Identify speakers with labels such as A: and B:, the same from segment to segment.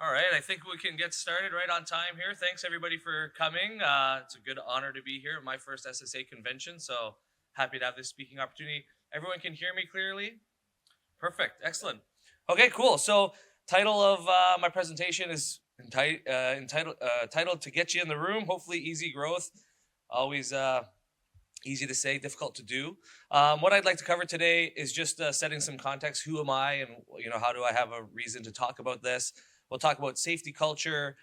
A: All right, I think we can get started right on time here. Thanks everybody for coming. It's a good honor to be here at my first SSA convention, so happy to have this speaking opportunity. Everyone can hear me clearly? Perfect, excellent. Okay, cool. So, title of my presentation is titled "To Get You in the Room." Hopefully, easy growth. Always easy to say, difficult to do. What I'd like to cover today is just setting some context. Who am I, and how do I have a reason to talk about this? We'll talk about safety culture,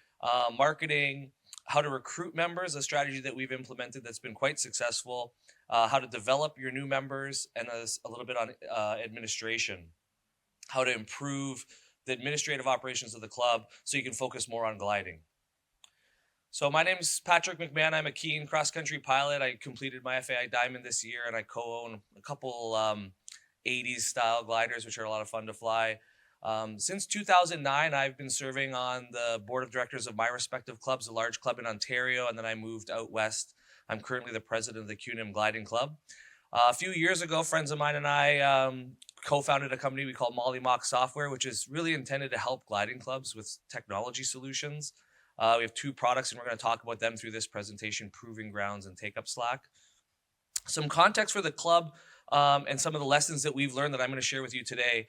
A: marketing, how to recruit members, a strategy that we've implemented that's been quite successful, how to develop your new members, and a little bit on administration, how to improve the administrative operations of the club so you can focus more on gliding. So my name's Patrick McMahon. I'm a keen cross-country pilot. I completed my FAI Diamond this year, and I co-own a couple 80s style gliders, which are a lot of fun to fly. Since 2009, I've been serving on the board of directors of my respective clubs, a large club in Ontario, and then I moved out west. I'm currently the president of the QNM Gliding Club. A few years ago, friends of mine and I co-founded a company we call Molly Mock Software, which is really intended to help gliding clubs with technology solutions. We have two products, and we're going to talk about them through this presentation: Proving Grounds and Take Up Slack. Some context for the club and some of the lessons that we've learned that I'm going to share with you today.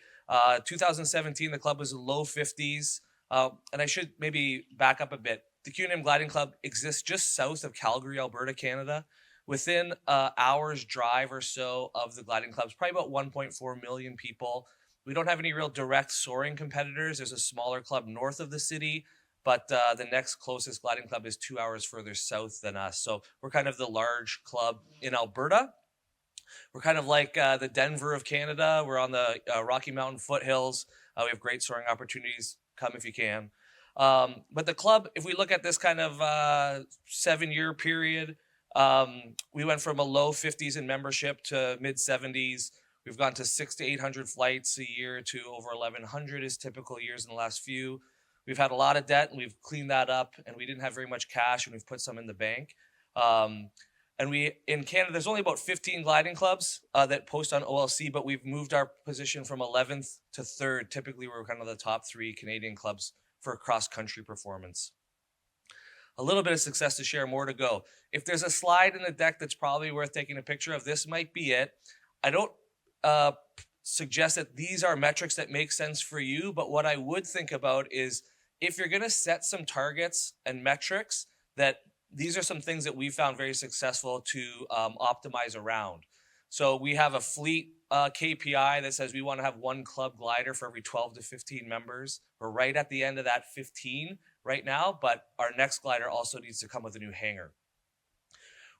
A: 2017, the club was in low 50s. And I should maybe back up a bit. The QNM Gliding Club exists just south of Calgary, Alberta, Canada. Within hour's drive or so of the gliding clubs, probably about 1.4 million people. We don't have any real direct soaring competitors. There's a smaller club north of the city, but the next closest gliding club is 2 hours further south than us. So we're kind of the large club in Alberta. We're kind of like the Denver of Canada. We're on the Rocky Mountain foothills. We have great soaring opportunities. Come if you can. But the club, if we look at this kind of 7-year period, we went from a low 50s in membership to mid 70s. We've gone to 600 to 800 flights a year to over 1,100 is typical years in the last few. We've had a lot of debt, and we've cleaned that up, and we didn't have very much cash, and we've put some in the bank. And in Canada, there's only about 15 gliding clubs that post on OLC, but we've moved our position from 11th to 3rd. Typically, we're kind of the top 3 Canadian clubs for cross-country performance. A little bit of success to share, more to go. If there's a slide in the deck that's probably worth taking a picture of, this might be it. I don't suggest that these are metrics that make sense for you, but what I would think about is if you're going to set some targets and metrics, that these are some things that we found very successful to optimize around. So we have a fleet KPI that says we want to have one club glider for every 12 to 15 members. We're right at the end of that 15 right now, but our next glider also needs to come with a new hangar.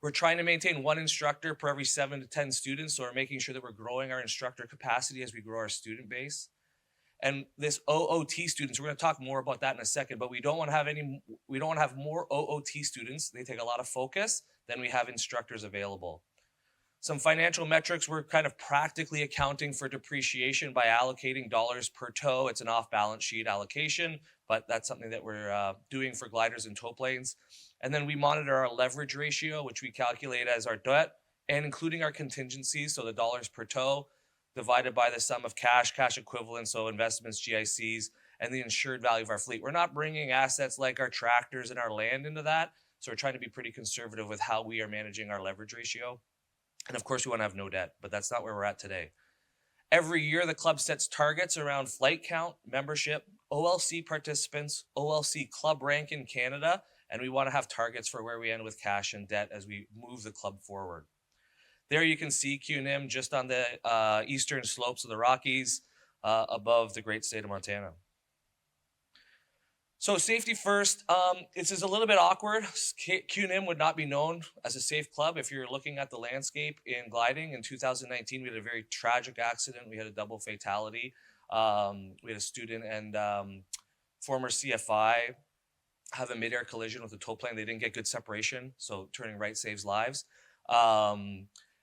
A: We're trying to maintain one instructor per every 7 to 10 students, so we're making sure that we're growing our instructor capacity as we grow our student base. And this OOT students, we're going to talk more about that in a second, but we don't want to have more OOT students. They take a lot of focus than we have instructors available. Some financial metrics, we're kind of practically accounting for depreciation by allocating dollars per tow. It's an off-balance sheet allocation, but that's something that we're doing for gliders and tow planes. And then we monitor our leverage ratio, which we calculate as our debt, and including our contingencies, so the dollars per tow, divided by the sum of cash equivalents, so investments, GICs, and the insured value of our fleet. We're not bringing assets like our tractors and our land into that, so we're trying to be pretty conservative with how we are managing our leverage ratio. And of course, we want to have no debt, but that's not where we're at today. Every year, the club sets targets around flight count, membership, OLC participants, OLC club rank in Canada, and we want to have targets for where we end with cash and debt as we move the club forward. There you can see QNM just on the eastern slopes of the Rockies above the great state of Montana. So safety first, this is a little bit awkward. QNM would not be known as a safe club if you're looking at the landscape in gliding. In 2019, we had a very tragic accident. We had a double fatality. We had a student and former CFI have a mid-air collision with a tow plane. They didn't get good separation, so turning right saves lives.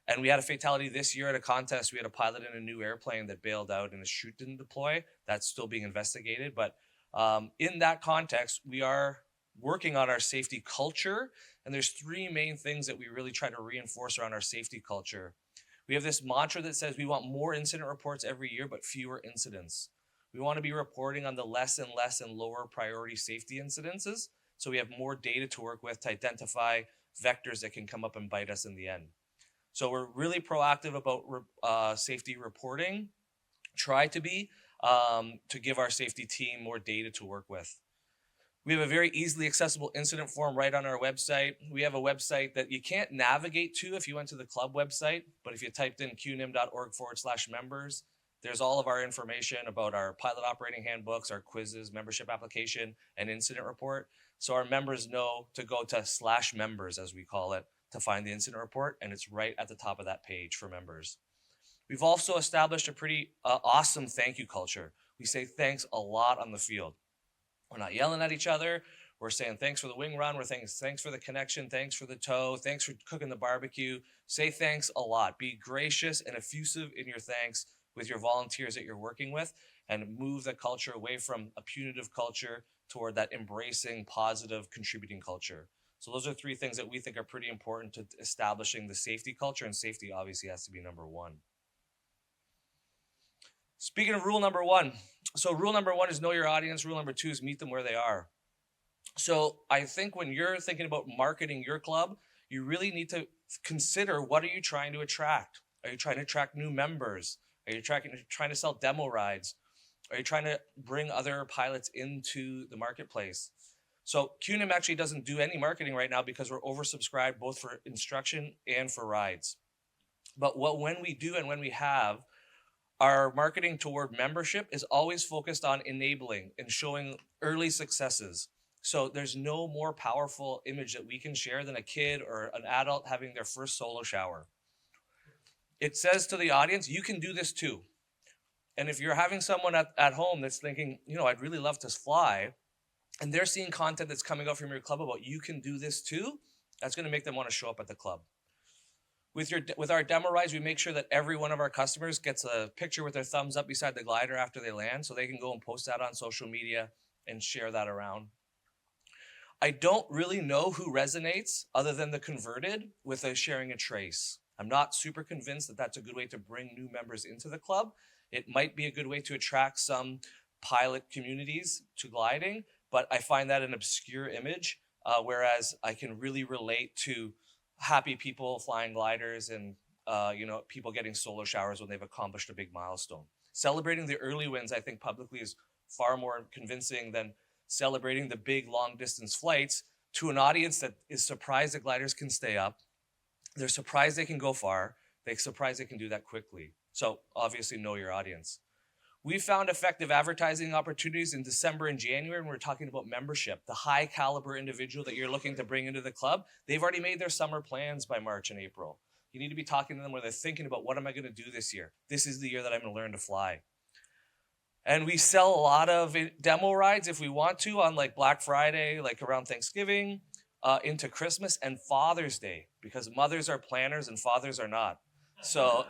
A: And we had a fatality this year at a contest. We had a pilot in a new airplane that bailed out and the chute didn't deploy. That's still being investigated. But in that context, we are working on our safety culture. And there's 3 main things that we really try to reinforce around our safety culture. We have this mantra that says we want more incident reports every year, but fewer incidents. We want to be reporting on the less and lower priority safety incidences, so we have more data to work with to identify vectors that can come up and bite us in the end. So we're really proactive about safety reporting, try to be, to give our safety team more data to work with. We have a very easily accessible incident form right on our website. We have a website that you can't navigate to if you went to the club website, but if you typed in qnim.org/members, there's all of our information about our pilot operating handbooks, our quizzes, membership application, and incident report. So our members know to go to /members, as we call it, to find the incident report, and it's right at the top of that page for members. We've also established a pretty awesome thank you culture. We say thanks a lot on the field. We're not yelling at each other. We're saying thanks for the wing run. We're saying thanks for the connection. Thanks for the tow. Thanks for cooking the barbecue. Say thanks a lot. Be gracious and effusive in your thanks with your volunteers that you're working with, and move the culture away from a punitive culture toward that embracing, positive, contributing culture. So those are 3 things that we think are pretty important to establishing the safety culture, and safety obviously has to be number 1. Speaking of rule number 1, so rule number 1 is know your audience. Rule number 2 is meet them where they are. So I think when you're thinking about marketing your club, you really need to consider, what are you trying to attract? Are you trying to attract new members? Are you trying to sell demo rides? Are you trying to bring other pilots into the marketplace? So QNIM actually doesn't do any marketing right now because we're oversubscribed both for instruction and for rides. But when we do and when we have, our marketing toward membership is always focused on enabling and showing early successes. So there's no more powerful image that we can share than a kid or an adult having their first solo shower. It says to the audience, you can do this too. And if you're having someone at home that's thinking, I'd really love to fly, and they're seeing content that's coming out from your club about you can do this too, that's going to make them want to show up at the club. With our demo rides, we make sure that every one of our customers gets a picture with their thumbs up beside the glider after they land, so they can go and post that on social media and share that around. I don't really know who resonates, other than the converted, with sharing a trace. I'm not super convinced that that's a good way to bring new members into the club. It might be a good way to attract some pilot communities to gliding, but I find that an obscure image, whereas I can really relate to happy people flying gliders and people getting solo showers when they've accomplished a big milestone. Celebrating the early wins, I think, publicly is far more convincing than celebrating the big long distance flights to an audience that is surprised that gliders can stay up. They're surprised they can go far. They're surprised they can do that quickly. So obviously know your audience. We found effective advertising opportunities in December and January when we're talking about membership. The high caliber individual that you're looking to bring into the club, they've already made their summer plans by March and April. You need to be talking to them where they're thinking about, what am I going to do this year? This is the year that I'm going to learn to fly. And we sell a lot of demo rides if we want to on like Black Friday, like around Thanksgiving, into Christmas and Father's Day, because mothers are planners and fathers are not. So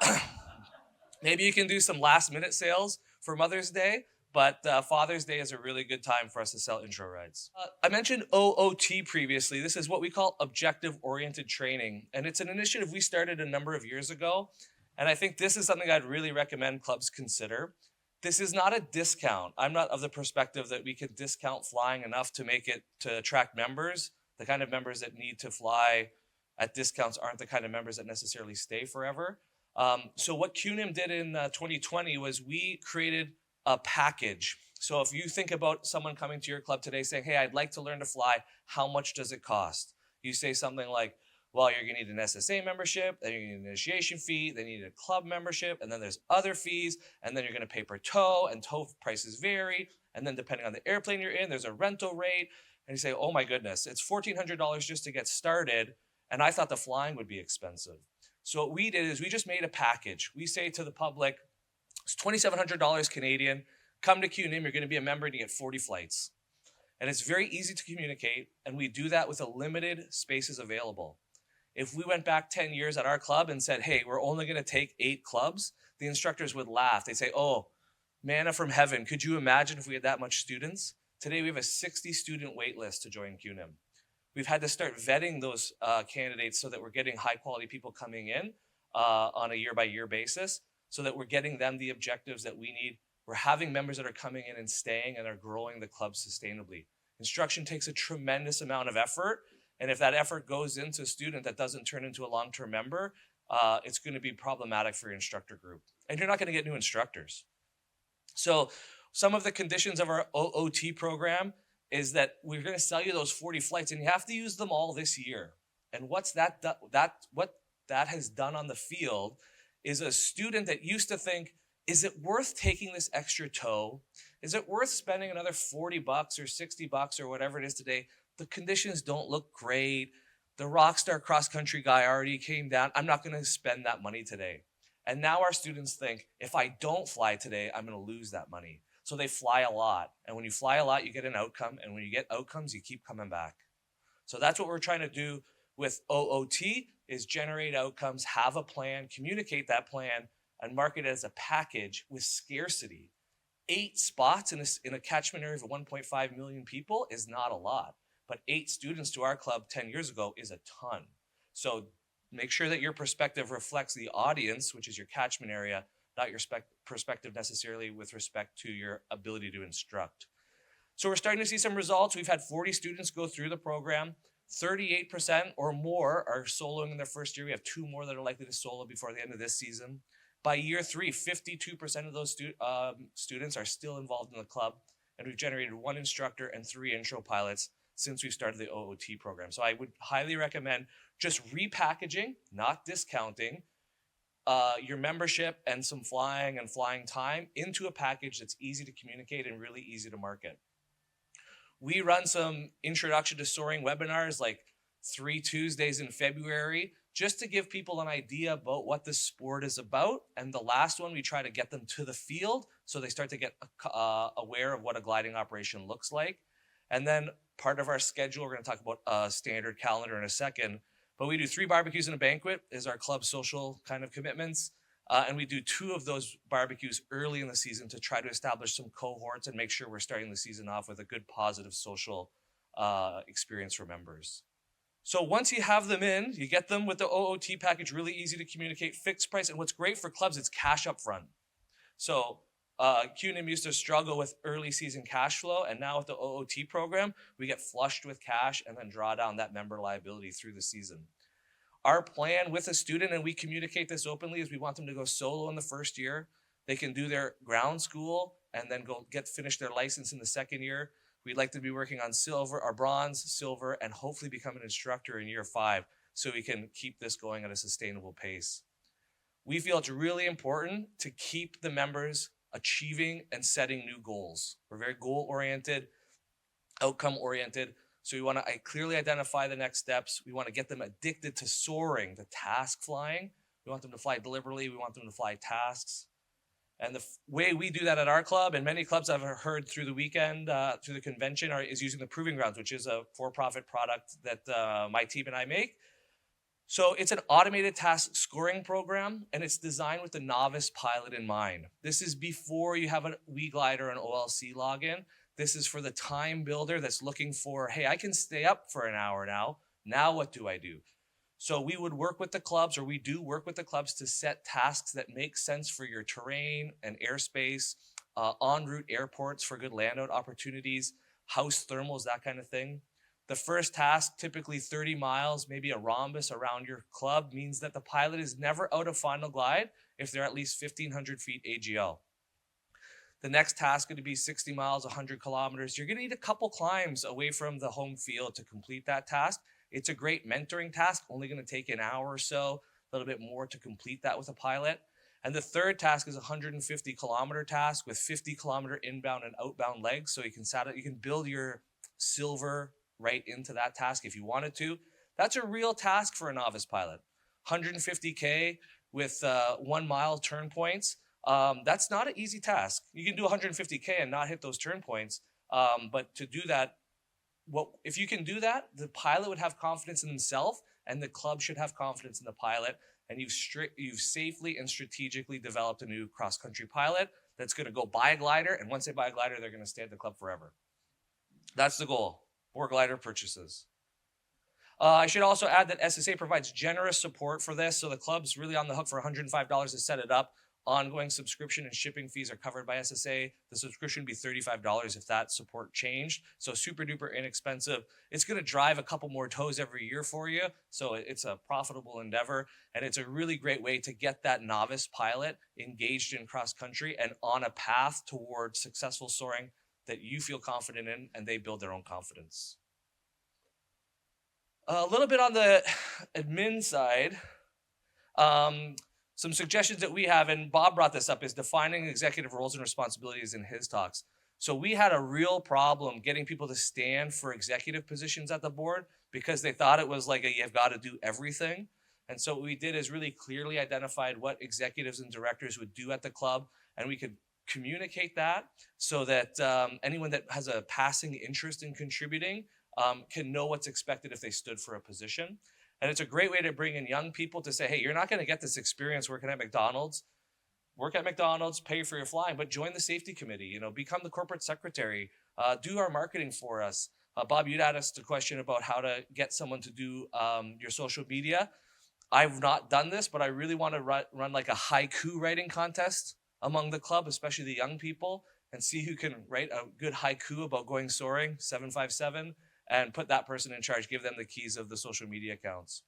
A: maybe you can do some last minute sales for Mother's Day, but Father's Day is a really good time for us to sell intro rides. I mentioned OOT previously. This is what we call objective-oriented training, and it's an initiative we started a number of years ago, and I think this is something I'd really recommend clubs consider. This is not a discount. I'm not of the perspective that we could discount flying enough to make it to attract members. The kind of members that need to fly at discounts aren't the kind of members that necessarily stay forever. So what QNIM did in 2020 was we created a package. So if you think about someone coming to your club today saying, hey, I'd like to learn to fly, how much does it cost? You say something like, well, you're gonna need an SSA membership, then you're gonna need an initiation fee, then you need a club membership, and then there's other fees, and then you're gonna pay per tow, and tow prices vary, and then depending on the airplane you're in, there's a rental rate, and you say, oh my goodness, it's $1,400 just to get started, and I thought the flying would be expensive. So what we did is we just made a package. We say to the public, it's $2,700 Canadian, come to QNIM, you're gonna be a member and you get 40 flights. And it's very easy to communicate, and we do that with a limited spaces available. If we went back 10 years at our club and said, hey, we're only gonna take 8 clubs, the instructors would laugh. They'd say, oh, manna from heaven, could you imagine if we had that much students? Today we have a 60 student wait list to join QNIM. We've had to start vetting those candidates so that we're getting high quality people coming in on a year by year basis, so that we're getting them the objectives that we need We're having members that are coming in and staying and are growing the club sustainably. Instruction takes a tremendous amount of effort, and if that effort goes into a student that doesn't turn into a long-term member, it's going to be problematic for your instructor group. And you're not going to get new instructors. So some of the conditions of our OOT program is that we're going to sell you those 40 flights, and you have to use them all this year. And what that has done on the field is a student that used to think, is it worth taking this extra tow? Is it worth spending another $40 or $60 or whatever it is today? The conditions don't look great. The Rockstar cross-country guy already came down. I'm not going to spend that money today. And now our students think, if I don't fly today, I'm going to lose that money. So they fly a lot. And when you fly a lot, you get an outcome. And when you get outcomes, you keep coming back. So that's what we're trying to do with OOT, is generate outcomes, have a plan, communicate that plan, and market it as a package with scarcity. 8 spots in a catchment area of 1.5 million people is not a lot. But 8 students to our club 10 years ago is a ton. So make sure that your perspective reflects the audience, which is your catchment area, not your perspective necessarily with respect to your ability to instruct. So we're starting to see some results. We've had 40 students go through the program. 38% or more are soloing in their first year. We have 2 more that are likely to solo before the end of this season. By year 3, 52% of those students are still involved in the club, and we've generated 1 instructor and 3 intro pilots since we started the OOT program. So I would highly recommend just repackaging, not discounting, your membership and some flying and flying time into a package that's easy to communicate and really easy to market. We run some introduction to soaring webinars like 3 Tuesdays in February, just to give people an idea about what the sport is about. And the last one, we try to get them to the field so they start to get aware of what a gliding operation looks like. And then part of our schedule, we're going to talk about a standard calendar in a second, but we do 3 barbecues and a banquet is our club social kind of commitments. And we do 2 of those barbecues early in the season to try to establish some cohorts and make sure we're starting the season off with a good positive social experience for members. So once you have them in, you get them with the OOT package, really easy to communicate, fixed price. And what's great for clubs, it's cash up front. So CUNYM used to struggle with early season cash flow. And now with the OOT program, we get flushed with cash and then draw down that member liability through the season. Our plan with a student, and we communicate this openly, is we want them to go solo in the first year. They can do their ground school and then finish their license in the second year. We'd like to be working on silver or bronze, silver, and hopefully become an instructor in year 5 so we can keep this going at a sustainable pace. We feel it's really important to keep the members achieving and setting new goals. We're very goal-oriented, outcome-oriented. So we want to clearly identify the next steps. We want to get them addicted to soaring, the task flying. We want them to fly deliberately. We want them to fly tasks. And the way we do that at our club, and many clubs I've heard through the weekend, through the convention, is using the Proving Grounds, which is a for-profit product that my team and I make. So it's an automated task scoring program, and it's designed with the novice pilot in mind. This is before you have a WeGlide or an OLC login. This is for the time builder that's looking for, hey, I can stay up for an hour now. Now what do I do? So we would work with the clubs, or we do work with the clubs to set tasks that make sense for your terrain and airspace, en route airports for good land out opportunities, house thermals, that kind of thing. The first task, typically 30 miles, maybe a rhombus around your club, means that the pilot is never out of final glide if they're at least 1,500 feet AGL. The next task is going to be 60 miles, 100 kilometers. You're going to need a couple climbs away from the home field to complete that task. It's a great mentoring task, only going to take an hour or so, a little bit more to complete that with a pilot. And the third task is a 150 kilometer task with 50 kilometer inbound and outbound legs. So you can build your silver right into that task if you wanted to. That's a real task for a novice pilot. 150K with 1 mile turn points. That's not an easy task. You can do 150K and not hit those turn points. But to do that, if you can do that, the pilot would have confidence in himself, and the club should have confidence in the pilot. And you've safely and strategically developed a new cross-country pilot that's going to go buy a glider. And once they buy a glider, they're going to stay at the club forever. That's the goal. More glider purchases. I should also add that SSA provides generous support for this. So the club's really on the hook for $105 to set it up. ongoing subscription and shipping fees are covered by SSA. The subscription would be $35 if that support changed. So super duper inexpensive. It's going to drive a couple more toes every year for you. So it's a profitable endeavor. And it's a really great way to get that novice pilot engaged in cross country and on a path towards successful soaring that you feel confident in, and they build their own confidence. A little bit on the admin side. Some suggestions that we have, and Bob brought this up, is defining executive roles and responsibilities in his talks. So we had a real problem getting people to stand for executive positions at the board because they thought it was like you've got to do everything. And so what we did is really clearly identified what executives and directors would do at the club, and we could communicate that so that anyone that has a passing interest in contributing can know what's expected if they stood for a position. And it's a great way to bring in young people to say, hey, you're not going to get this experience working at McDonald's. Work at McDonald's, pay for your flying, but join the safety committee, become the corporate secretary, do our marketing for us. Bob, you'd asked a question about how to get someone to do your social media. I've not done this, but I really want to run like a haiku writing contest among the club, especially the young people, and see who can write a good haiku about going soaring, 757, and put that person in charge, give them the keys of the social media accounts.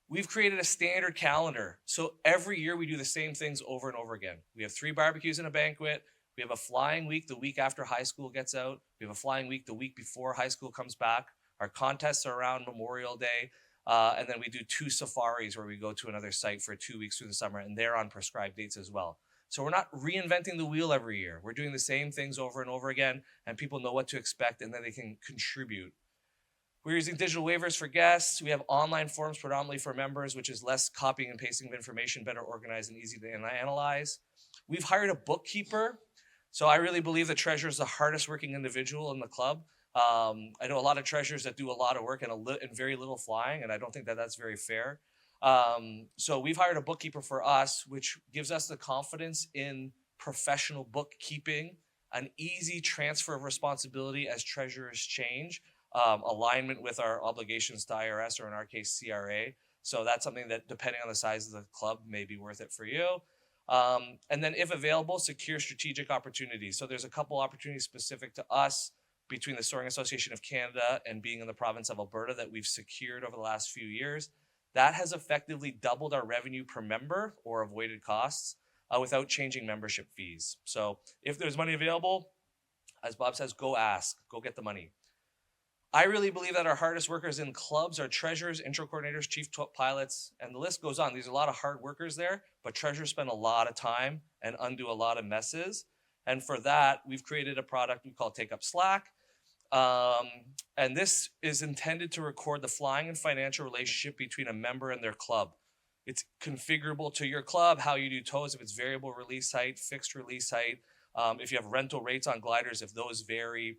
A: We've created a standard calendar. So every year we do the same things over and over again. We have 3 barbecues and a banquet. We have a flying week the week after high school gets out. We have a flying week the week before high school comes back. Our contests are around Memorial Day. And then we do 2 safaris where we go to another site for 2 weeks through the summer, and they're on prescribed dates as well. So we're not reinventing the wheel every year. We're doing the same things over and over again, and people know what to expect, and then they can contribute. We're using digital waivers for guests. We have online forms predominantly for members, which is less copying and pasting of information, better organized and easy to analyze. We've hired a bookkeeper. So I really believe the treasurer is the hardest working individual in the club. I know a lot of treasurers that do a lot of work and very little flying, and I don't think that that's very fair. So we've hired a bookkeeper for us, which gives us the confidence in professional bookkeeping, an easy transfer of responsibility as treasurers change, alignment with our obligations to IRS, or in our case, CRA. So that's something that, depending on the size of the club, may be worth it for you. And then if available, secure strategic opportunities. So there's a couple opportunities specific to us between the Soaring Association of Canada and being in the province of Alberta that we've secured over the last few years. That has effectively doubled our revenue per member or avoided costs without changing membership fees. So if there's money available, as Bob says, go ask, go get the money. I really believe that our hardest workers in clubs are treasurers, intro coordinators, chief pilots, and the list goes on. There's a lot of hard workers there, but treasurers spend a lot of time and undo a lot of messes. And for that, we've created a product we call Take Up Slack. And this is intended to record the flying and financial relationship between a member and their club. It's configurable to your club, how you do tows, if it's variable release height, fixed release height. If you have rental rates on gliders, if those vary,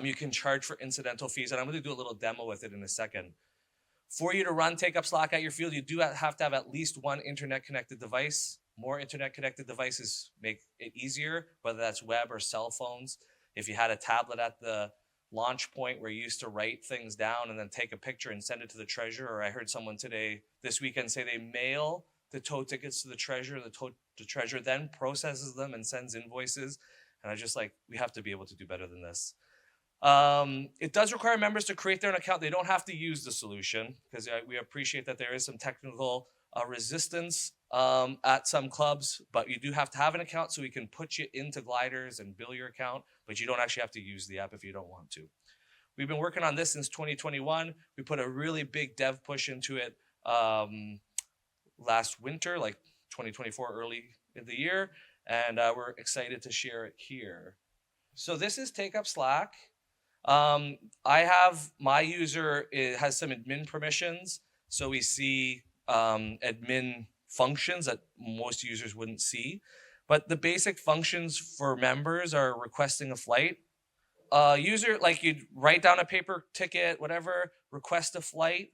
A: you can charge for incidental fees. And I'm going to do a little demo with it in a second. For you to run Take Up Slack at your field, you do have to have at least one internet-connected device. More internet-connected devices make it easier, whether that's web or cell phones. If you had a tablet at the launch point where you used to write things down and then take a picture and send it to the treasurer, or I heard someone this weekend say they mail the tow tickets to the treasurer, the treasurer then processes them and sends invoices. And I just we have to be able to do better than this. It does require members to create their own account. They don't have to use the solution because we appreciate that there is some technical resistance at some clubs, but you do have to have an account so we can put you into gliders and bill your account, but you don't actually have to use the app if you don't want to. We've been working on this since 2021. We put a really big dev push into it last winter, like 2024, early in the year, and we're excited to share it here. So this is Take Up Slack. I have my user, it has some admin permissions, so we see admin functions that most users wouldn't see. But the basic functions for members are requesting a flight. User, you'd write down a paper ticket, whatever, request a flight.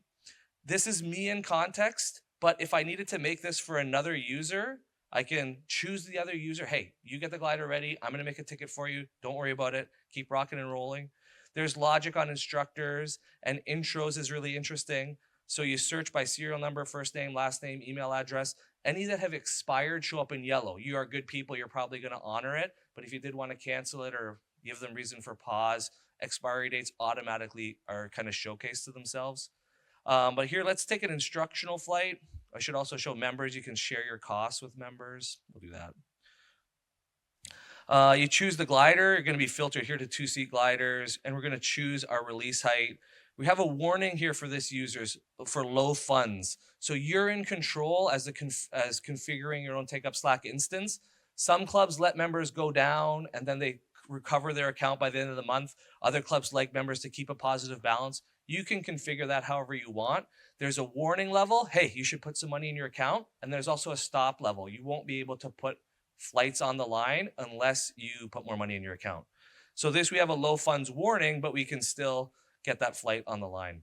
A: This is me in context, but if I needed to make this for another user, I can choose the other user. Hey, you get the glider ready. I'm going to make a ticket for you. Don't worry about it. Keep rocking and rolling. There's logic on instructors, and intros is really interesting. So you search by serial number, first name, last name, email address. Any that have expired show up in yellow. You are good people. You're probably going to honor it. But if you did want to cancel it or give them reason for pause, expiry dates automatically are kind of showcased to themselves. But here, let's take an instructional flight. I should also show members. You can share your costs with members. We'll do that. You choose the glider. You're going to be filtered here to 2-seat gliders, and we're going to choose our release height. We have a warning here for this users for low funds. So you're in control as configuring your own Take Up Slack instance. Some clubs let members go down and then they recover their account by the end of the month. Other clubs like members to keep a positive balance. You can configure that however you want. There's a warning level. Hey, you should put some money in your account. And there's also a stop level. You won't be able to put flights on the line unless you put more money in your account. So this, we have a low funds warning, but we can still get that flight on the line.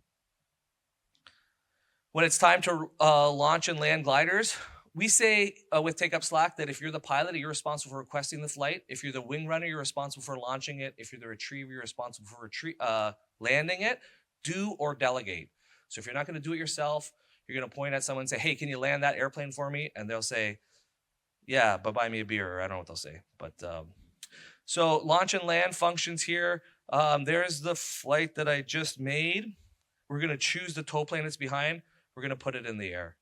A: When it's time to launch and land gliders, we say with Take Up Slack that if you're the pilot, you're responsible for requesting the flight. If you're the wing runner, you're responsible for launching it. If you're the retriever, you're responsible for landing it. Do or delegate. So if you're not going to do it yourself, you're going to point at someone and say, hey, can you land that airplane for me? And they'll say, yeah, but buy me a beer. Or I don't know what they'll say. But so launch and land functions here. There's the flight that I just made. We're going to choose the tow plane that's behind. We're going to put it in the air.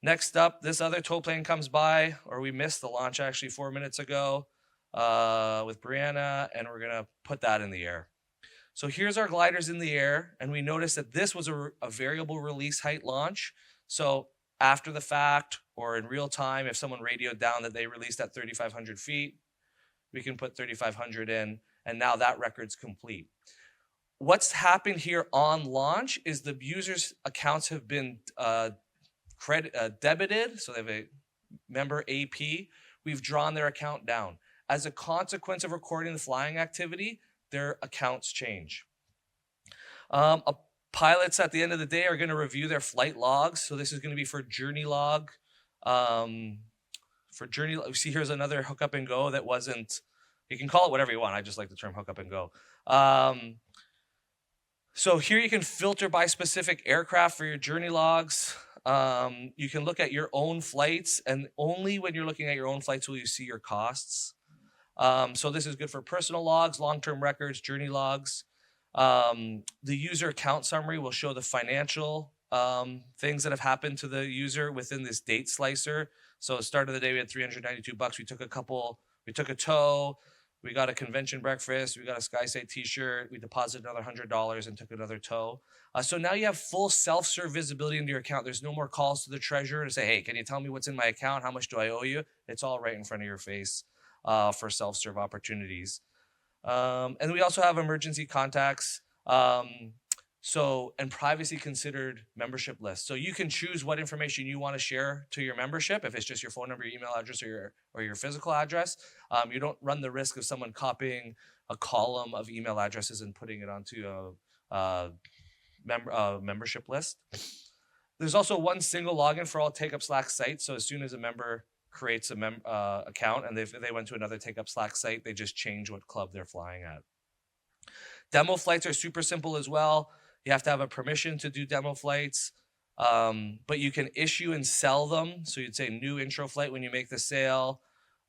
A: Next up, this other tow plane comes by, or we missed the launch actually 4 minutes ago with Brianna, and we're going to put that in the air. So here's our gliders in the air, and we notice that this was a variable release height launch. So after the fact or in real time, if someone radioed down that they released at 3,500 feet, we can put 3,500 in, and now that record's complete. What's happened here on launch is the user's accounts have been debited, so they have a member AP. We've drawn their account down. As a consequence of recording the flying activity, their accounts change. Pilots at the end of the day are going to review their flight logs. So this is going to be for journey log. For journey, see here's another hook up and go that wasn't, you can call it whatever you want. I just like the term hook up and go. So here you can filter by specific aircraft for your journey logs. You can look at your own flights, and only when you're looking at your own flights will you see your costs. So this is good for personal logs, long-term records, journey logs. The user account summary will show the financial things that have happened to the user within this date slicer. So at the start of the day, we had $392. We took a tow, we got a convention breakfast, we got a SkySight t-shirt, we deposited another $100 and took another tow. So now you have full self-serve visibility into your account. There's no more calls to the treasurer to say, hey, can you tell me what's in my account? How much do I owe you? It's all right in front of your face for self-serve opportunities. And we also have emergency contacts. And privacy considered membership lists. So you can choose what information you want to share to your membership. If it's just your phone number, your email address, or your physical address, you don't run the risk of someone copying a column of email addresses and putting it onto a membership list. There's also one single login for all Take Up Slack sites. So as soon as a member creates a account and they went to another Take Up Slack site, they just change what club they're flying at. Demo flights are super simple as well. You have to have a permission to do demo flights, but you can issue and sell them. So you'd say new intro flight when you make the sale.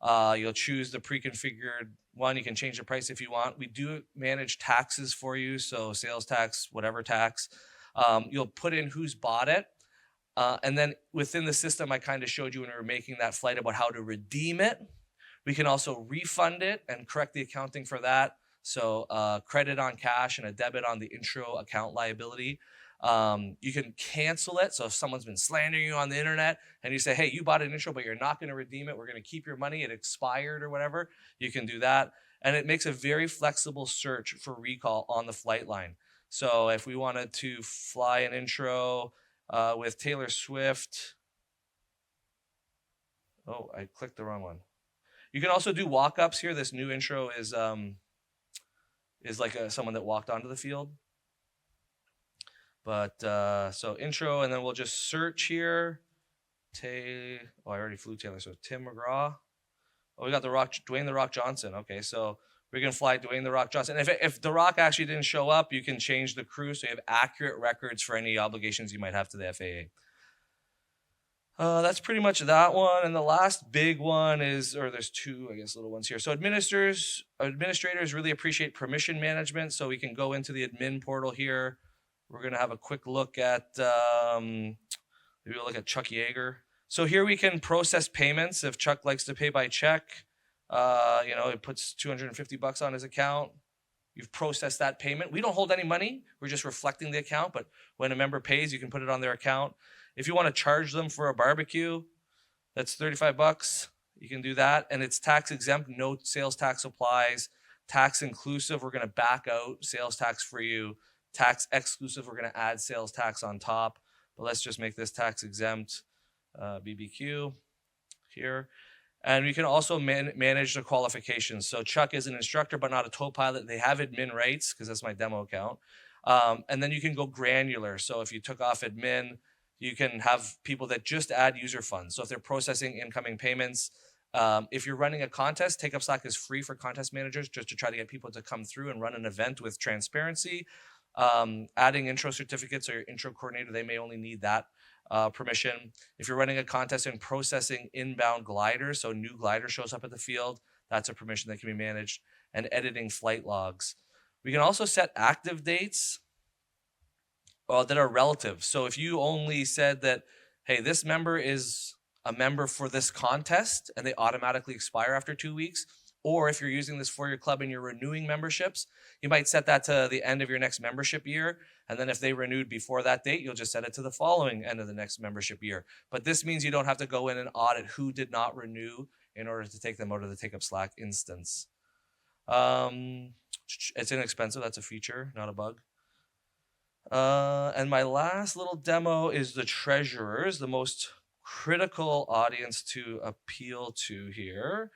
A: You'll choose the pre-configured one. You can change the price if you want. We do manage taxes for you, so sales tax, whatever tax. You'll put in who's bought it. And then within the system, I kind of showed you when we were making that flight about how to redeem it. We can also refund it and correct the accounting for that. So credit on cash and a debit on the intro account liability. You can cancel it. So if someone's been slandering you on the internet and you say, hey, you bought an intro, but you're not going to redeem it, we're going to keep your money, it expired or whatever, you can do that. And it makes a very flexible search for recall on the flight line. So if we wanted to fly an intro with Taylor Swift, oh, I clicked the wrong one. You can also do walk-ups here. This new intro is like someone that walked onto the field. But so intro, and then we'll just search here. I already flew Taylor, so Tim McGraw. Oh, we got Dwayne The Rock Johnson. Okay, so We can fly Dwayne The Rock Johnson. If The Rock actually didn't show up, you can change the crew so you have accurate records for any obligations you might have to the FAA. That's pretty much that one. And the last big one is, or there's two, I guess, little ones here. So administrators really appreciate permission management. So we can go into the admin portal here. We're going to have a quick look at, maybe we'll look at Chuck Yeager. So here we can process payments. If Chuck likes to pay by check, it puts $250 on his account. You've processed that payment. We don't hold any money. We're just reflecting the account. But when a member pays, you can put it on their account. If you want to charge them for a barbecue, that's $35. You can do that. And it's tax exempt. No sales tax applies. Tax inclusive, we're going to back out sales tax for you. Tax exclusive, we're going to add sales tax on top. But let's just make this tax exempt. BBQ here. And we can also manage the qualifications. So Chuck is an instructor, but not a tow pilot. They have admin rights because that's my demo account. And then you can go granular. So if you took off admin, you can have people that just add user funds. So if they're processing incoming payments, if you're running a contest, Take Up Slack is free for contest managers just to try to get people to come through and run an event with transparency. Adding intro certificates or your intro coordinator, they may only need that permission. If you're running a contest and processing inbound gliders, so a new glider shows up at the field, that's a permission that can be managed. And editing flight logs. We can also set active dates that are relative. So if you only said that, hey, this member is a member for this contest and they automatically expire after 2 weeks, or if you're using this for your club and you're renewing memberships, you might set that to the end of your next membership year. And then if they renewed before that date, you'll just set it to the following end of the next membership year. But this means you don't have to go in and audit who did not renew in order to take them out of the Take Up Slack instance. It's inexpensive. That's a feature, not a bug. And my last little demo is the treasurers, the most critical audience to appeal to here.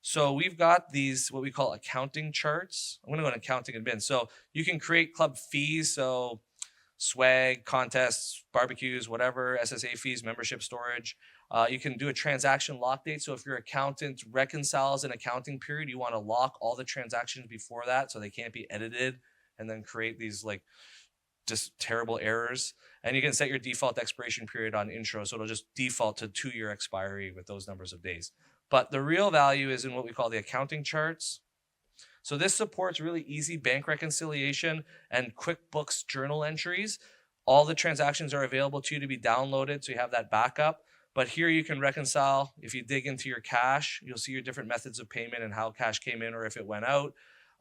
A: So we've got these, what we call accounting charts. I'm going to go in accounting admin. So you can create club fees. So swag, contests, barbecues, whatever, SSA fees, membership storage. You can do a transaction lock date. So if your accountant reconciles an accounting period, you want to lock all the transactions before that so they can't be edited and then create these like just terrible errors. And you can set your default expiration period on intro. So it'll just default to 2-year expiry with those numbers of days. But the real value is in what we call the accounting charts. So this supports really easy bank reconciliation and QuickBooks journal entries. All the transactions are available to you to be downloaded, so you have that backup. But here you can reconcile. If you dig into your cash, you'll see your different methods of payment and how cash came in or if it went out.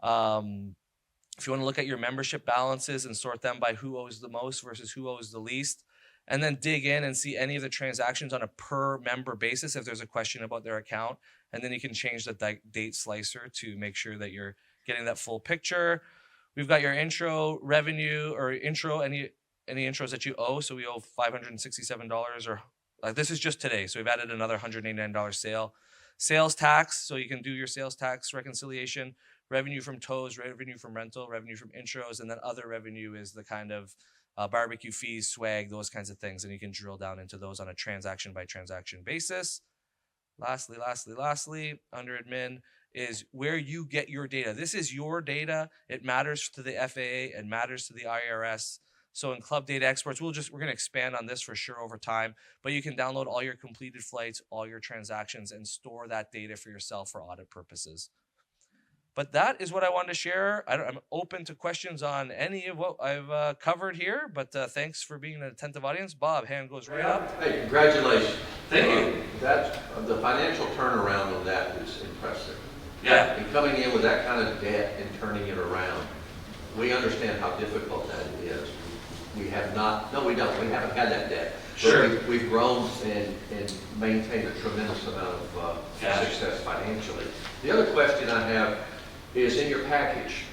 A: If you want to look at your membership balances and sort them by who owes the most versus who owes the least, and then dig in and see any of the transactions on a per member basis if there's a question about their account. And then you can change the date slicer to make sure that you're getting that full picture. We've got your intro revenue or intro, any intros that you owe. So we owe $567 or this is just today. So we've added another $189 sale. Sales tax, so you can do your sales tax reconciliation. Revenue from tows, revenue from rental, revenue from intros, and then other revenue is the kind of barbecue fees, swag, those kinds of things. And you can drill down into those on a transaction by transaction basis. Lastly, under admin is where you get your data. This is your data. It matters to the FAA. It matters to the IRS. So in Club Data Exports, we're going to expand on this for sure over time. But you can download all your completed flights, all your transactions, and store that data for yourself for audit purposes. But that is what I wanted to share. I'm open to questions on any of what I've covered here, but thanks for being an attentive audience. Bob, hand goes right up.
B: Hey, congratulations.
A: Thank you.
B: The financial turnaround on that is impressive.
A: Yeah.
B: And coming in with that kind of debt and turning it around, we understand how difficult that is. We have not, no we don't, we haven't had that debt.
A: Sure.
B: But we've grown and maintained a tremendous amount of success financially. The other question I have is in your package,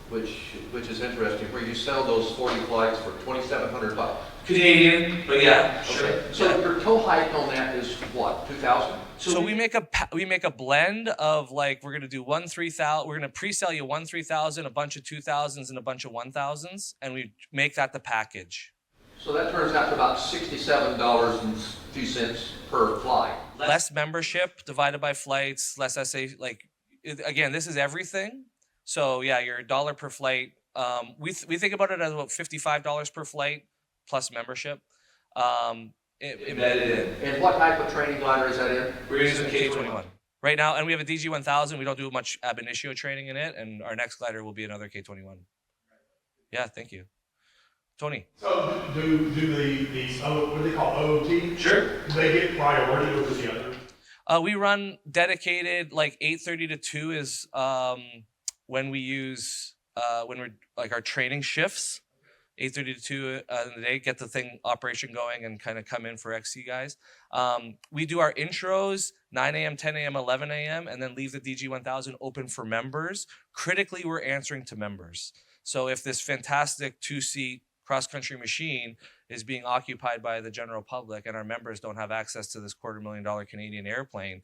B: which is interesting, where you sell those 40 flights for $2,700.
A: Canadian, but yeah, sure.
B: Okay. So your tow height on that is what, 2,000?
A: So we make a blend of like we're gonna do 3,000. We're gonna pre-sell you 3,000, a bunch of 2,000s, and a bunch of 1,000s, and we make that the package.
B: So that turns out to about $67 and a few cents per flight.
A: Less membership divided by flights, less SA, like again, this is everything. So yeah, your dollar per flight. We think about it as about $55 per flight plus membership. Embedded in.
B: And what type of training glider is that in?
A: We're using K21 right now, and we have a DG1000. We don't do much ab initio training in it, and our next glider will be another K21. Yeah, thank you, Tony.
C: So do these what do they call OOT?
A: Sure.
C: Do they get priority over the others?
A: We run dedicated, like 8:30 to 2 is when we use when we're like our training shifts. 8:30 to 2 in the day, get the thing operation going and kind of come in for XC guys. We do our intros 9 a.m., 10 a.m., 11 a.m., and then leave the DG1000 open for members. Critically, we're answering to members. So if this fantastic 2-seat cross-country machine is being occupied by the general public and our members don't have access to this $250,000 Canadian airplane,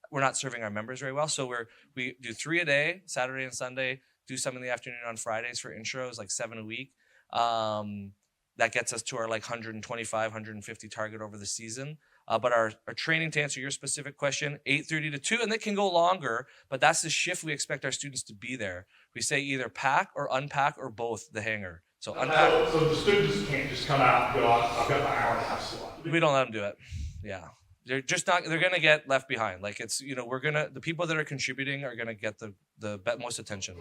A: we're not serving our members very well. So we do 3 a day, Saturday and Sunday, do some in the afternoon on Fridays for intros, like 7 a week. That gets us to our like 125, 150 target over the season. But our training, to answer your specific question, 8:30 to 2, and it can go longer, but that's the shift we expect our students to be there. We say either pack or unpack or both the hangar. So unpack.
C: So the students can't just come out and go, I've got my hour and a half slot.
A: We don't let them do it. Yeah. They're just not, they're going to get left behind. Like it's, the people that are contributing are going to get the most attention.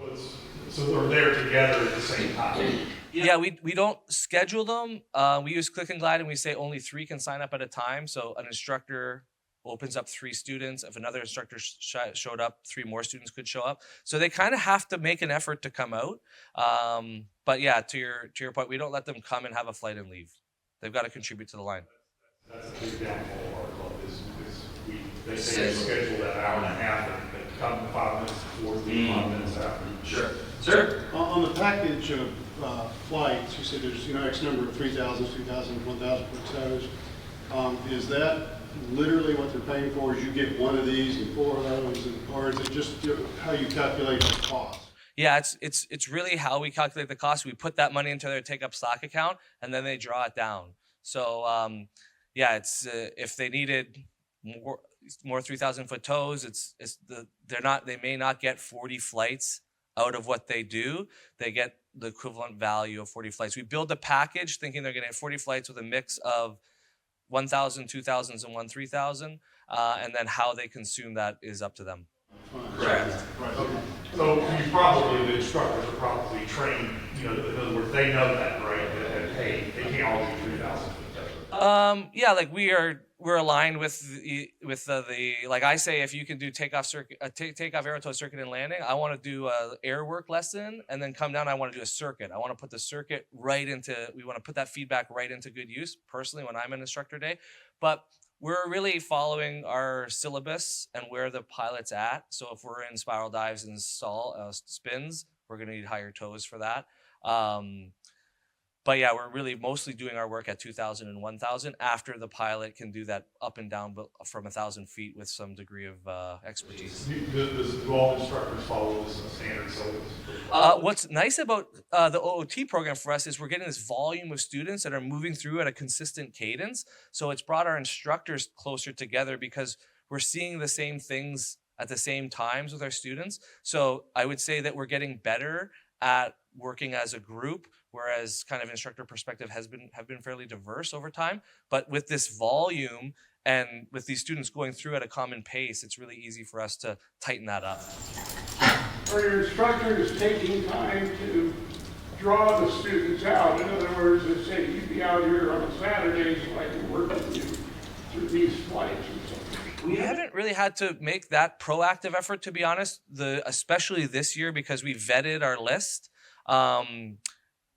C: So they're there together at the same time.
A: Yeah, we don't schedule them. We use Click and Glide and we say only 3 can sign up at a time. So an instructor opens up 3 students. If another instructor showed up, 3 more students could show up. So they kind of have to make an effort to come out. But yeah, to your point, we don't let them come and have a flight and leave. They've got to contribute to the line.
C: That's a big downfall of our club is they say they schedule that hour and a half and they come 5 minutes before, 5 minutes after.
A: Sure. Sir?
D: On the package of flights, you said there's X number of 3,000, 2,000, 1,000 foot tows. Is that literally what they're paying for? Is you get 1 of these and 4 of those, or is it just how you calculate the cost?
A: Yeah, it's really how we calculate the cost. We put that money into their Take Up Slack account and then they draw it down. So yeah, it's if they needed more 3,000 foot tows, they may not get 40 flights out of what they do. They get the equivalent value of 40 flights. We build a package thinking they're going to get 40 flights with a mix of 1,000, 2,000s, and 1 3,000, and then how they consume that is up to them.
C: Correct. Right. Okay. So the instructors are probably trained, in other words, they know that, right? That, hey, they can't all do 3,000.
A: Yeah, like we're aligned with the like I say, if you can do takeoff aero to a circuit and landing, I want to do a air work lesson and then come down. I want to do a circuit. I want to put the circuit we want to put that feedback right into good use personally when I'm an instructor day. But we're really following our syllabus and where the pilot's at. So if we're in spiral dives and spins, we're going to need higher tows for that. But yeah, we're really mostly doing our work at 2,000 and 1,000 after the pilot can do that up and down but from 1,000 feet with some degree of expertise.
C: Do all instructors follow this standard syllabus?
A: What's nice about the OOT program for us is we're getting this volume of students that are moving through at a consistent cadence. So it's brought our instructors closer together because we're seeing the same things at the same times with our students. So I would say that we're getting better at working as a group, whereas kind of instructor perspective have been fairly diverse over time. But with this volume and with these students going through at a common pace, it's really easy for us to tighten that up.
E: Are your instructors taking time to draw the students out? In other words, they say you'd be out here on a Saturday so I can work with you through these flights or something.
A: We haven't really had to make that proactive effort, to be honest, especially this year because we vetted our list.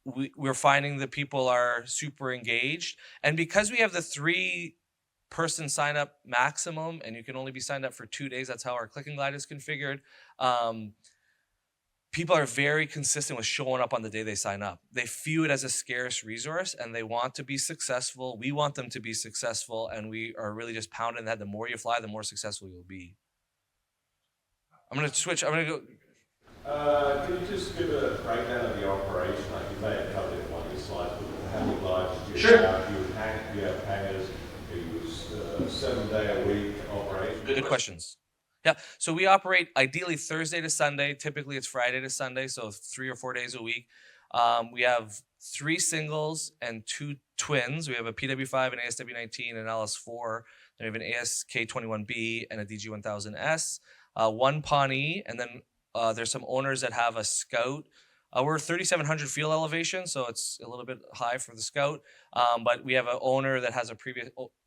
A: We're finding that people are super engaged. And because we have the 3-person sign up maximum and you can only be signed up for 2 days, that's how our Click and Glide is configured. People are very consistent with showing up on the day they sign up. They view it as a scarce resource and they want to be successful. We want them to be successful and we are really just pounding that. The more you fly, the more successful you'll be. I'm going to switch. I'm going to go.
F: Can you just give a breakdown of the operation? Like you may have covered it in one of your slides, but how many lives did you have? You have hangars. It was 7-day-a-week operation.
A: Good questions. Yeah, so we operate ideally Thursday to Sunday. Typically, it's Friday to Sunday, so 3 or 4 days a week. We have 3 singles and 2 twins. We have a PW5, an ASW19, and LS4. Then we have an ASK21B and a DG1000S. 1 Pawnee, and then there's some owners that have a Scout. We're 3,700 field elevation, so it's a little bit high for the Scout. But we have an owner that has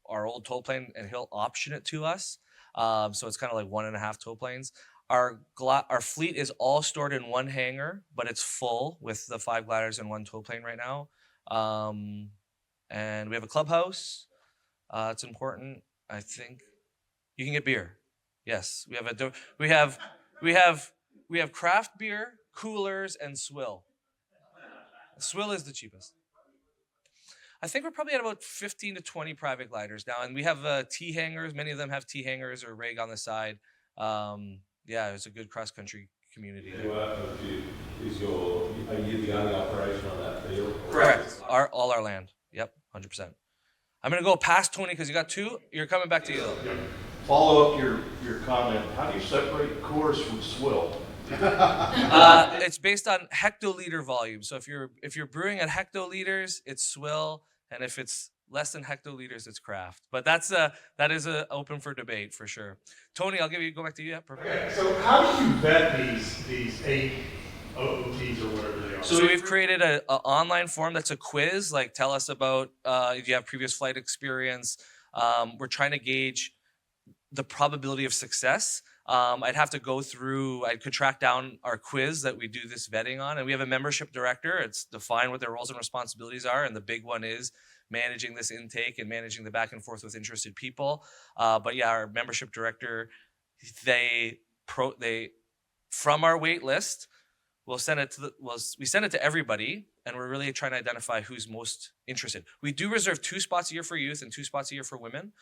A: our old tow plane, and he'll option it to us. So it's kind of like 1.5 tow planes. Our fleet is all stored in one hangar, but it's full with the 5 gliders and 1 tow plane right now. And we have a clubhouse. It's important. I think you can get beer. Yes, we have craft beer, coolers, and swill. Swill is the cheapest. I think we're probably at about 15 to 20 private gliders now, and we have T hangars. Many of them have T hangars or rig on the side. Yeah, it's a good cross country community there.
F: Are you the only operation on that field?
A: Correct. All our land. Yep, 100%. I'm gonna go past 20 because you got 2. You're coming back to you though.
G: Yeah. Follow up your comment. How do you separate course from swill?
A: It's based on hectoliter volume. So if you're brewing at hectoliters, it's swill, and if it's less than hectoliters, it's craft. But that is open for debate for sure. Tony, I'll go back to you. Yeah, perfect.
C: Okay, so how do you vet these 8 OOTs or whatever they are?
A: So we've created a online form that's a quiz. Like, tell us about if you have previous flight experience. We're trying to gauge the probability of success. I could track down our quiz that we do this vetting on, and we have a membership director. It's defined what their roles and responsibilities are, and the big one is managing this intake and managing the back and forth with interested people. But yeah, our membership director, they from our wait list, we send it to everybody, and we're really trying to identify who's most interested. We do reserve 2 spots a year for youth and 2 spots a year for women.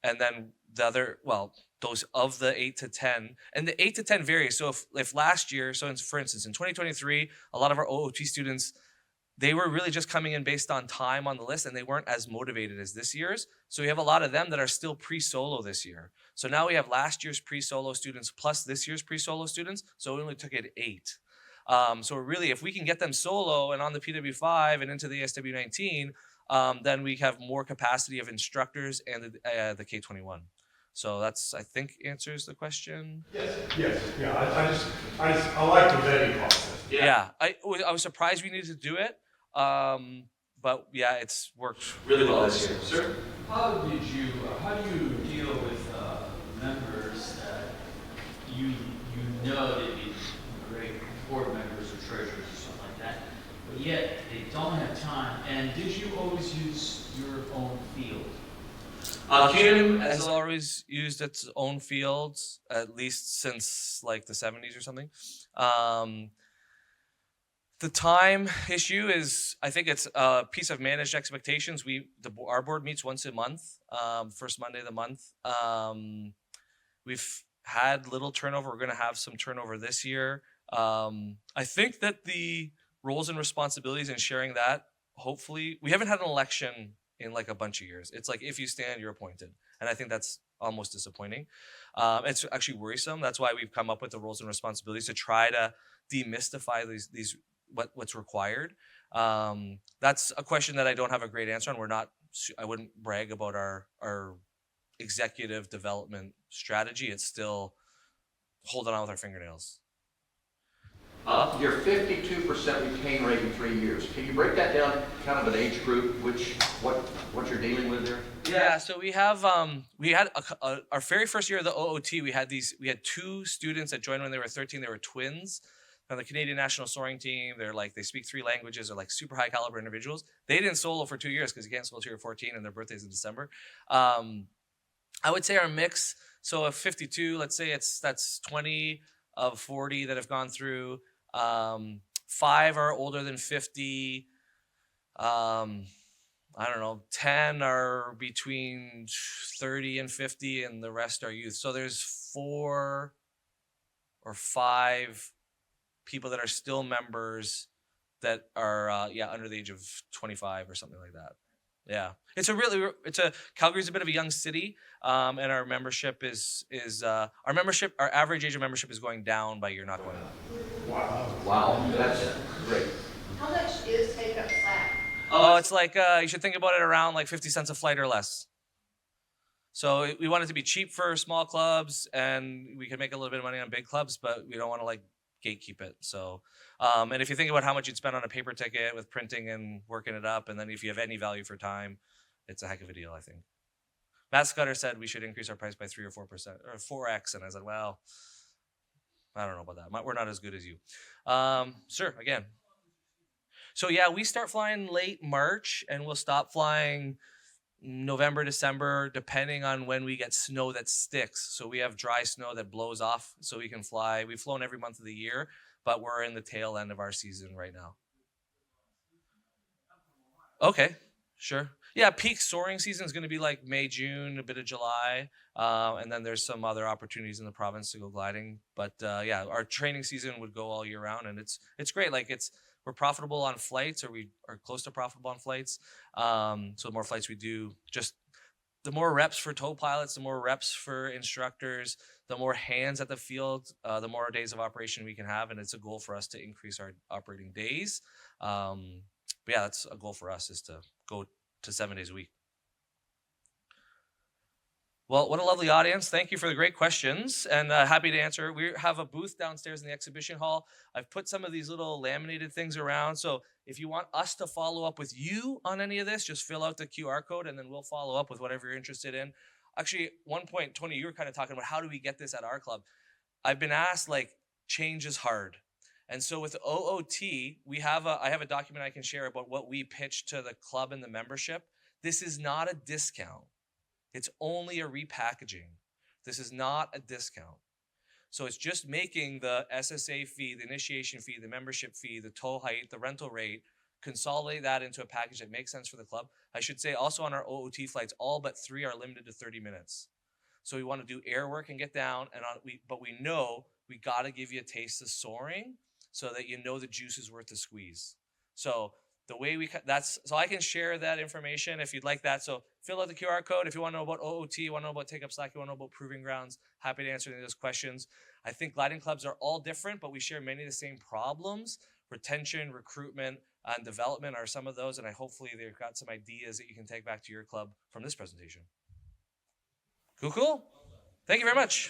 A: And then those of the 8 to 10, and the 8 to 10 varies. So if last year, for instance, in 2023, a lot of our OOT students, they were really just coming in based on time on the list, and they weren't as motivated as this year's. So we have a lot of them that are still pre-solo this year. So now we have last year's pre-solo students plus this year's pre-solo students. So we only took it 8. So really, if we can get them solo and on the PW5 and into the ASW19, then we have more capacity of instructors and the K-21. So that's, I think, answers the question.
C: Yes, yeah. I like the vetting process.
A: Yeah, I was surprised we needed to do it, but yeah, it's worked really well this year.
B: Sir?
H: How do you deal with members that you know they'd be great board members or treasurers or something like that, but yet they don't have time? And did you always use your own field?
A: Keenan has always used its own fields, at least since like the 70s or something. The time issue is, I think it's a piece of managed expectations. Our board meets once a month, first Monday of the month. We've had little turnover. We're going to have some turnover this year. I think that the roles and responsibilities and sharing that, hopefully, we haven't had an election in like a bunch of years. It's like, if you stand, you're appointed. And I think that's almost disappointing. It's actually worrisome. That's why we've come up with the roles and responsibilities to try to demystify what's required. That's a question that I don't have a great answer on. I wouldn't brag about our executive development strategy. It's still holding on with our fingernails.
B: Your 52% retain rate in 3 years. Can you break that down, kind of an age group, what you're dealing with there?
A: Yeah, so we had our very first year of the OOT. We had 2 students that joined when they were 13. They were twins on the Canadian National Soaring team. They speak 3 languages. They're like super high caliber individuals. They didn't solo for 2 years because you can't solo till you're 14, and their birthday's in December. I would say our mix. So of 52, let's say that's 20 of 40 that have gone through. 5 are older than 50. I don't know, 10 are between 30 and 50, and the rest are youth. So there's 4 or 5 people that are still members that are under the age of 25 or something like that. Yeah, Calgary's a bit of a young city, and our membership our average age of membership is going down by year, not going up.
B: Wow, that's great.
I: How much is take-up slack?
A: Oh, it's like you should think about it around like 50 cents a flight or less. So we want it to be cheap for small clubs, and we can make a little bit of money on big clubs, but we don't want to like gatekeep it. So, and if you think about how much you'd spend on a paper ticket with printing and working it up, and then if you have any value for time, it's a heck of a deal, I think. Matt Scudder said we should increase our price by 3 or 4% or 4x, and I said, well, I don't know about that. We're not as good as you. Sir, again. So yeah, we start flying late March, and we'll stop flying November, December, depending on when we get snow that sticks. So we have dry snow that blows off so we can fly. We've flown every month of the year, but we're in the tail end of our season right now. Okay, sure. Yeah, peak soaring season is going to be like May, June, a bit of July. And then there's some other opportunities in the province to go gliding. But yeah, our training season would go all year round, and it's great. Like we're profitable on flights, or we are close to profitable on flights. So the more flights we do, just the more reps for tow pilots, the more reps for instructors, the more hands at the field, the more days of operation we can have. And it's a goal for us to increase our operating days. But yeah, that's a goal for us, is to go to 7 days a week. Well, what a lovely audience. Thank you for the great questions, and happy to answer. We have a booth downstairs in the exhibition hall. I've put some of these little laminated things around. So if you want us to follow up with you on any of this, just fill out the QR code, and then we'll follow up with whatever you're interested in. Actually, one point, Tony, you were kind of talking about how do we get this at our club. I've been asked, like, change is hard. And so with OOT, I have a document I can share about what we pitch to the club and the membership. This is not a discount. It's only a repackaging. This is not a discount. So it's just making the SSA fee, the initiation fee, the membership fee, the tow height, the rental rate, consolidate that into a package that makes sense for the club. I should say also on our OOT flights, all but 3 are limited to 30 minutes. So we want to do air work and get down, but we know we got to give you a taste of soaring so that you know the juice is worth the squeeze. So the way so I can share that information if you'd like that. So fill out the QR code. If you want to know about OOT, you want to know about Take Up Slack, you want to know about Proving Grounds, happy to answer any of those questions. I think gliding clubs are all different, but we share many of the same problems. Retention, recruitment, and development are some of those, and hopefully they've got some ideas that you can take back to your club from this presentation. Cool. Thank you very much.